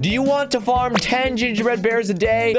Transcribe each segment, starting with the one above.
Do you want to farm 10 gingerbread bears a day?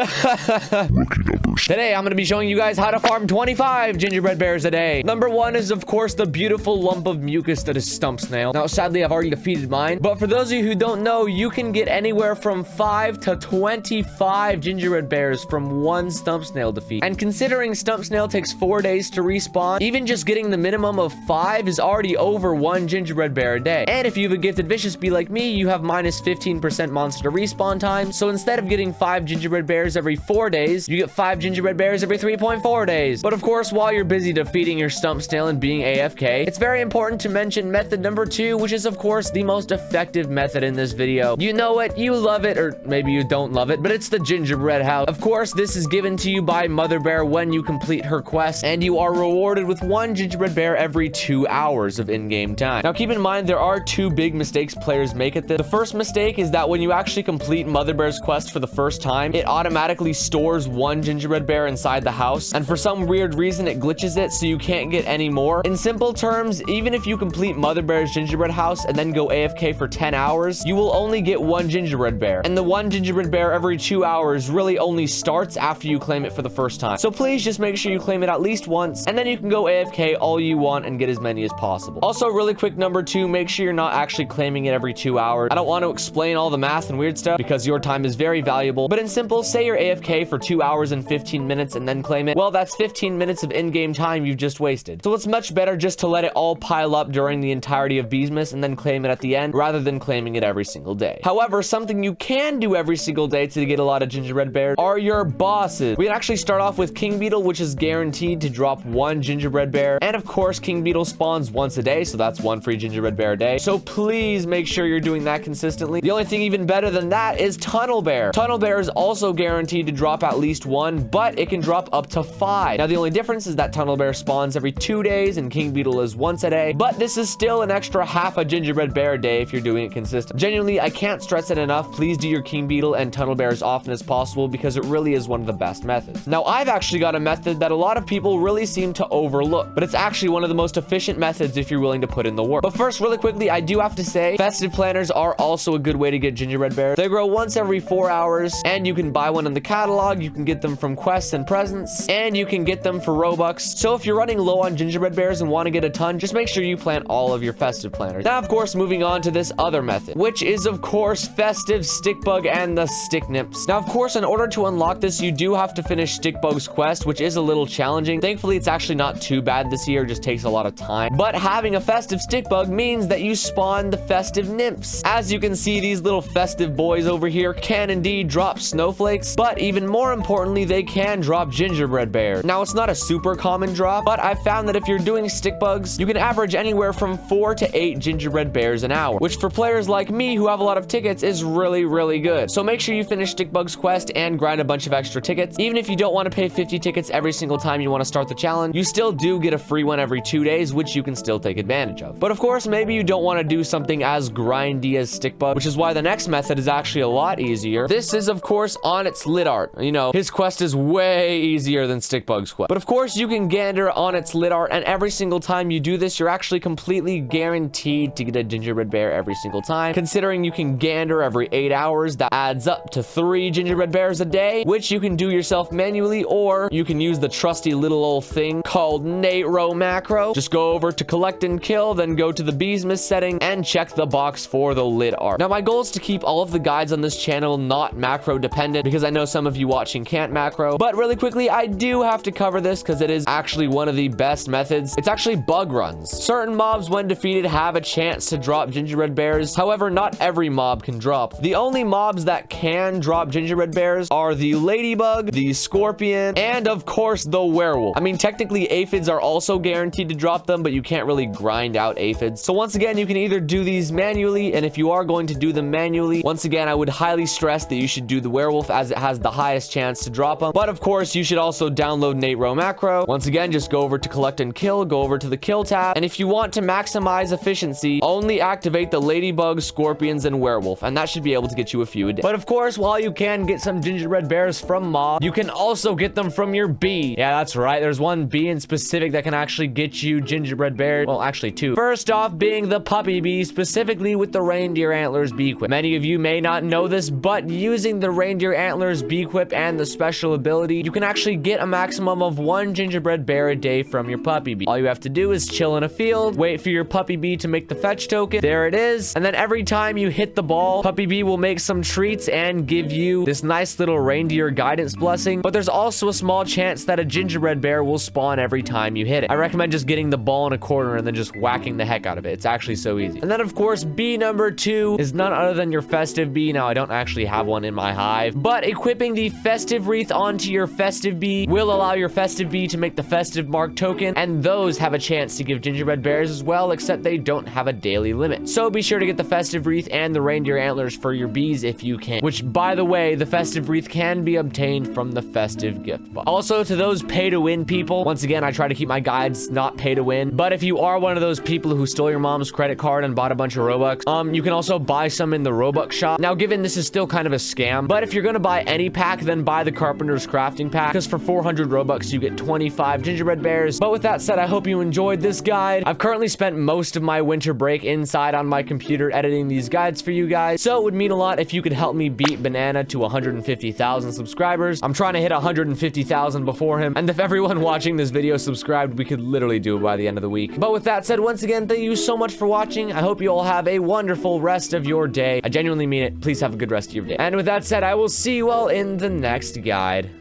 Today, I'm going to be showing you guys how to farm 25 gingerbread bears a day. Number one is, of course, the beautiful lump of mucus that is Stump Snail. Now, sadly, I've already defeated mine. But for those of you who don't know, you can get anywhere from 5 to 25 gingerbread bears from one Stump Snail defeat. And considering Stump Snail takes 4 days to respawn, even just getting the minimum of 5 is already over 1 gingerbread bear a day. And if you have a gifted vicious bee like me, you have minus 15% monster respawn time. So instead of getting 5 gingerbread bears every 4 days, you get 5 gingerbread bears every 3.4 days. But of course, while you're busy defeating your Stump Snail and being AFK, it's very important to mention method number 2, which is of course the most effective method in this video. You know it, you love it, or maybe you don't love it, but it's the gingerbread house. Of course, this is given to you by Mother Bear when you complete her quest, and you are rewarded with 1 gingerbread bear every 2 hours of in-game time. Now keep in mind, there are 2 big mistakes players make at this. The first mistake is that when you actually complete Mother Bear's quest for the first time, it automatically stores 1 gingerbread bear inside the house, and for some weird reason it glitches it so you can't get any more. In simple terms, even if you complete Mother Bear's gingerbread house and then go AFK for 10 hours, you will only get 1 gingerbread bear, and the 1 gingerbread bear every 2 hours really only starts after you claim it for the first time. So please just make sure you claim it at least once, and then you can go AFK all you want and get as many as possible. Also, really quick number 2, make sure you're not actually claiming it every 2 hours. I don't want to explain all the math and weird stuff because your time is very valuable, but in simple, say you're AFK for 2 hours and 15 minutes and then claim it, well, that's 15 minutes of in-game time you've just wasted. So it's much better just to let it all pile up during the entirety of Beesmas and then claim it at the end, rather than claiming it every single day. However, something you can do every single day to get a lot of gingerbread bears are your bosses. We can actually start off with King Beetle, which is guaranteed to drop 1 gingerbread bear, and of course, King Beetle spawns once a day, so that's 1 free gingerbread bear a day. So please make sure you're doing that consistently. The only thing even better than that is Tunnel Bear. Tunnel Bear is also guaranteed to drop at least 1, but it can drop up to 5. Now, the only difference is that Tunnel Bear spawns every 2 days and King Beetle is once a day, but this is still an extra half a gingerbread bear a day if you're doing it consistent. Genuinely, I can't stress it enough. Please do your King Beetle and Tunnel Bear as often as possible because it really is one of the best methods. Now, I've actually got a method that a lot of people really seem to overlook, but it's actually one of the most efficient methods if you're willing to put in the work. But first, really quickly, I do have to say, festive planners are also a good way to get gingerbread bears. They grow once every 4 hours, and you can buy one in the catalog, you can get them from quests and presents, and you can get them for Robux. So if you're running low on gingerbread bears and want to get a ton, just make sure you plant all of your festive planners. Now, of course, moving on to this other method, which is, of course, festive stickbug and the stick nips. Now, of course, in order to unlock this, you do have to finish Stickbug's quest, which is a little challenging. Thankfully, it's actually not too bad this year, it just takes a lot of time. But having a festive stickbug means that you spawn the festive nymphs. As you can see, these little festive boys over here can indeed drop snowflakes, but even more importantly, they can drop gingerbread bears. Now, it's not a super common drop, but I've found that if you're doing stickbugs, you can average anywhere from 4 to 8 gingerbread bears an hour, which for players like me who have a lot of tickets is really, really good. So make sure you finish Stickbug's quest and grind a bunch of extra tickets. Even if you don't want to pay 50 tickets every single time you want to start the challenge, you still do get a free one every 2 days, which you can still take advantage of. But of course, maybe you don't want to do something as grindy as Stickbug, which is why the next method is actually a lot easier. This is, of course, on its lit art. You know, his quest is way easier than Stickbug's quest. But of course, you can gander on its lit art, and every single time you do this, you're actually completely guaranteed to get a gingerbread bear every single time. Considering you can gander every 8 hours, that adds up to 3 gingerbread bears a day, which you can do yourself manually, or you can use the trusty little old thing called Nate-Row macro. Just go over to collect and kill, then go to the Beesmas setting and check the box for the lit art. Now, my goal is to keep all of the guides on this channel not macro dependent because I know some of you watching can't macro, but really quickly, I do have to cover this because it is actually one of the best methods. It's actually bug runs. Certain mobs, when defeated, have a chance to drop gingerbread bears. However, not every mob can drop. The only mobs that can drop gingerbread bears are the ladybug, the scorpion, and of course, the werewolf. I mean, technically, aphids are also guaranteed to drop them, but you can't really grind out aphids. So once again, you can either do these manually, and if you are going to do them manually, once again, I would highly stress that you should do the werewolf as it has the highest chance to drop drop them. But of course, you should also download Nate Row Macro. Once again, just go over to collect and kill, go over to the kill tab. And if you want to maximize efficiency, only activate the ladybugs, scorpions, and werewolf. And that should be able to get you a few a day. But of course, while you can get some gingerbread bears from mob, you can also get them from your bee. Yeah, that's right. There's one bee in specific that can actually get you gingerbread bears. Well, actually two. First off being the puppy bee, specifically with the reindeer antlers bee quip. Many of you may not know this, but using the reindeer antlers bee quip and the special ability, you can actually get a maximum of 1 gingerbread bear a day from your puppy bee. All you have to do is chill in a field, wait for your puppy bee to make the fetch token. There it is. And then every time you hit the ball, puppy bee will make some treats and give you this nice little reindeer guidance blessing. But there's also a small chance that a gingerbread bear will spawn every time you hit it. I recommend just getting the ball in a corner and then just whacking the heck out of it. It's actually so easy. And then of course, bee number 2 is none other than your festive bee. Now I don't actually have one in my hive, but equipping the festive wreath onto your festive bee will allow your festive bee to make the festive mark token, and those have a chance to give gingerbread bears as well, except they don't have a daily limit. So be sure to get the festive wreath and the reindeer antlers for your bees if you can, which by the way, the festive wreath can be obtained from the festive gift box. Also, to those pay to win people, once again, I try to keep my guides not pay to win, but if you are one of those people who stole your mom's credit card and bought a bunch of Robux, you can also buy some in the Robux shop. Now, given this is still kind of a scam, but if you're gonna buy any pack, then buy the Carpenter's Crafting Pack, because for 400 Robux, you get 25 gingerbread bears. But with that said, I hope you enjoyed this guide. I've currently spent most of my winter break inside on my computer editing these guides for you guys, so it would mean a lot if you could help me beat Banana to 150,000 subscribers. I'm trying to hit 150,000 before him, and if everyone watching this video subscribed, we could literally do it by the end of the week. But with that said, once again, thank you so much for watching. I hope you all have a wonderful rest of your day. I genuinely mean it. Please have a good rest of your day. And with that said, I will see you all in the next guide.